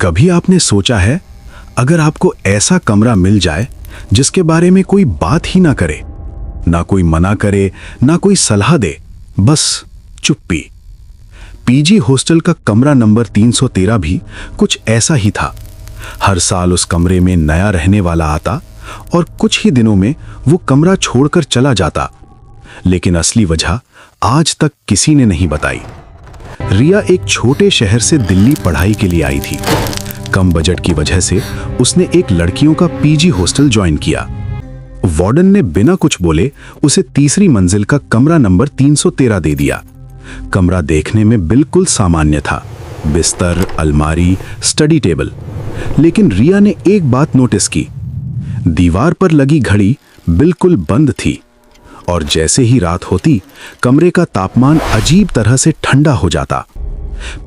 कभी आपने सोचा है, अगर आपको ऐसा कमरा मिल जाए जिसके बारे में कोई बात ही ना करे, ना कोई मना करे, ना कोई सलाह दे, बस चुप्पी। पीजी हॉस्टल का कमरा नंबर 313 भी कुछ ऐसा ही था। हर साल उस कमरे में नया रहने वाला आता और कुछ ही दिनों में वो कमरा छोड़कर चला जाता, लेकिन असली वजह आज तक किसी ने नहीं बताई। रिया एक छोटे शहर से दिल्ली पढ़ाई के लिए आई थी। कम बजट की वजह से उसने एक लड़कियों का पीजी हॉस्टल ज्वाइन किया। वार्डन ने बिना कुछ बोले उसे तीसरी मंजिल का कमरा नंबर 313 दे दिया। कमरा देखने में बिल्कुल सामान्य था, बिस्तर, अलमारी, स्टडी टेबल। लेकिन रिया ने एक बात नोटिस की, दीवार पर लगी घड़ी बिल्कुल बंद थी और जैसे ही रात होती कमरे का तापमान अजीब तरह से ठंडा हो जाता।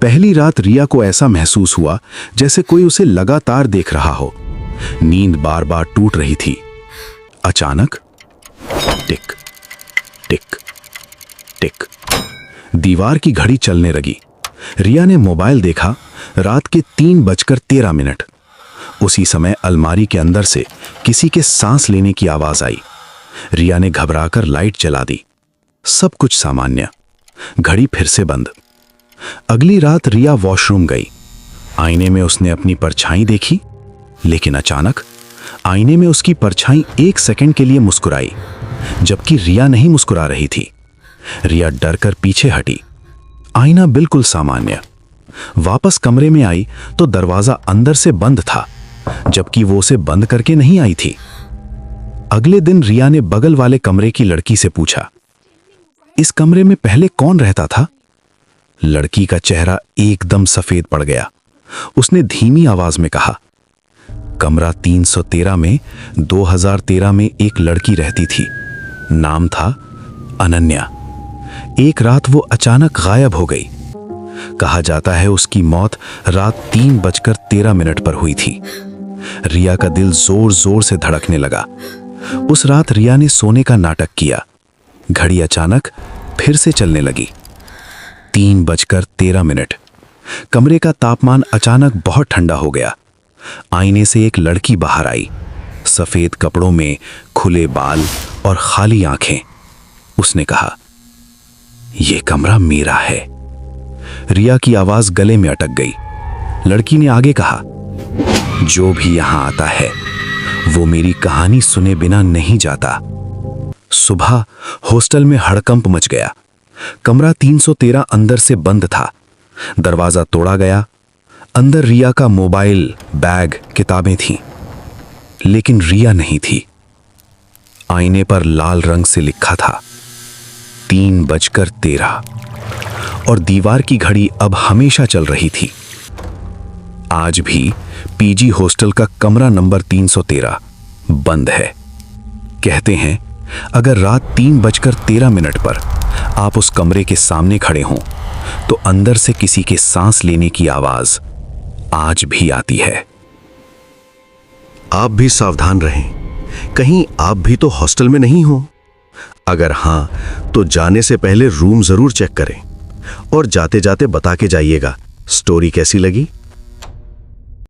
पहली रात रिया को ऐसा महसूस हुआ जैसे कोई उसे लगातार देख रहा हो। नींद बार बार टूट रही थी। अचानक टिक टिक टिक दीवार की घड़ी चलने लगी। रिया ने मोबाइल देखा, रात के 3:13। उसी समय अलमारी के अंदर से किसी के सांस लेने की आवाज आई। रिया ने घबराकर लाइट जला दी। सब कुछ सामान्य, घड़ी फिर से बंद। अगली रात रिया वॉशरूम गई। आईने में उसने अपनी परछाई देखी, लेकिन अचानक आईने में उसकी परछाई 1 सेकंड के लिए मुस्कुराई, जबकि रिया नहीं मुस्कुरा रही थी। रिया डरकर पीछे हटी। आईना बिल्कुल सामान्य। वापस कमरे में आई तो दरवाजा अंदर से बंद था, जबकि वो उसे बंद करके नहीं आई थी। अगले दिन रिया ने बगल वाले कमरे की लड़की से पूछा, इस कमरे में पहले कौन रहता था? लड़की का चेहरा एकदम सफेद पड़ गया। उसने धीमी आवाज में कहा, कमरा 313 में 2013 में एक लड़की रहती थी। नाम था अनन्या। एक रात वो अचानक गायब हो गई। कहा जाता है उसकी मौत रात 3:13 पर हुई थी। रिया का दिल जोर जोर से धड़कने लगा। उस रात रिया ने सोने का नाटक किया। घड़ी अचानक फिर से चलने लगी। 3:13। कमरे का तापमान अचानक बहुत ठंडा हो गया। आईने से एक लड़की बाहर आई, सफेद कपड़ों में, खुले बाल और खाली आंखें। उसने कहा, यह कमरा मेरा है। रिया की आवाज गले में अटक गई। लड़की ने आगे कहा, जो भी यहां आता है वो मेरी कहानी सुने बिना नहीं जाता। सुबह हॉस्टल में हड़कंप मच गया। कमरा 313 अंदर से बंद था। दरवाजा तोड़ा गया। अंदर रिया का मोबाइल, बैग, किताबें थीं, लेकिन रिया नहीं थी। आईने पर लाल रंग से लिखा था 3:13 और दीवार की घड़ी अब हमेशा चल रही थी। आज भी पीजी हॉस्टल का कमरा नंबर 313 बंद है। कहते हैं, अगर रात 3:13 पर आप उस कमरे के सामने खड़े हों तो अंदर से किसी के सांस लेने की आवाज आज भी आती है। आप भी सावधान रहें, कहीं आप भी तो हॉस्टल में नहीं हो। अगर हां, तो जाने से पहले रूम जरूर चेक करें और जाते जाते बता के जाइएगा स्टोरी कैसी लगी।